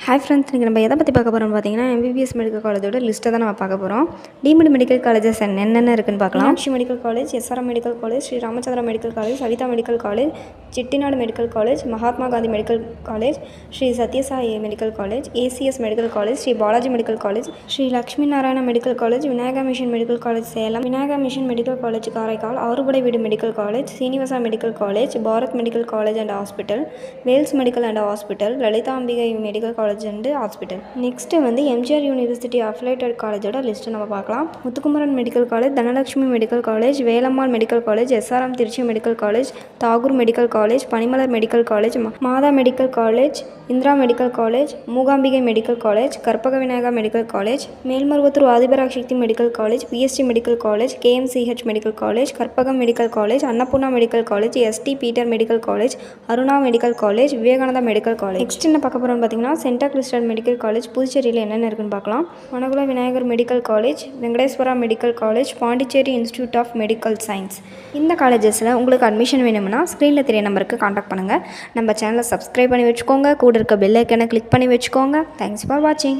Hi friends, இன்றைக்கி நம்ம எதை பற்றி பார்க்க போகிறோம்னு பார்த்தீங்கன்னா எம்பிபிஎஸ் மெடிக்கல் காலேஜோட லிஸ்ட்டை தான் நம்ம பார்க்க போகிறோம். டீம்டு மெடிக்கல் காலேஜஸ் என்னென்ன இருக்குன்னு பார்க்கலாம். Meenakshi medical college, SRM medical college, Sri Ramachandra medical college, Saveetha medical college, Chettinad medical college, Mahatma Gandhi medical college, Sri Sathyasai medical college, ACS medical college, Sri Balaji medical college, Sri Lakshmi Narayana medical college, Vinayaka mission medical college Salem, Vinayaka mission medical college Karaikal, Aarupadai Veedu medical college, Srinivasa medical college, Bharath medical college and hospital, Vels medical and hospital, Lalithambigai medical college and hospital. Next வந்து MGR university affiliated காலேஜோட list நம்ம பார்க்கலாம். Muthukumaran medical college, Dhanalakshmi medical college, Velammal medical college, SRM Trichy medical college, Tagore medical college, Panimalar medical college, Matha medical college, Indira medical college, Mookambigai medical college, Karpaga Vinayaga medical college, Melmaruvathur Adhiparasakthi medical college, PST medical college, KMCH medical college, Karpagam medical college, Annapoorna medical college, ST Peter medical college, Aruna medical college, Vivekananda medical college. Next என்ன பார்க்க போகிறோம்னு பார்த்தீங்கன்னா சென்டா Kristen medical college புதுச்சேரியில் என்னென்ன இருக்குன்னு பார்க்கலாம். Manakula Vinayagar medical college, Venkateswara medical college, Pondicherry institute of medical science. இந்த காலேஜஸில் உங்களுக்கு அட்மிஷன் வேணும்னா ஸ்க்ரீனில் தெரிய நம்பருக்கு காண்டாக்ட் பண்ணுங்கள். நம்ம சேனலை சப்ஸ்கிரைப் பண்ணி வச்சுக்கோங்க. கூட இருக்க பெல் ஐக்கனை கிளிக் பண்ணி வச்சுக்கோங்க. தேங்க்ஸ் ஃபார் வாட்சிங்.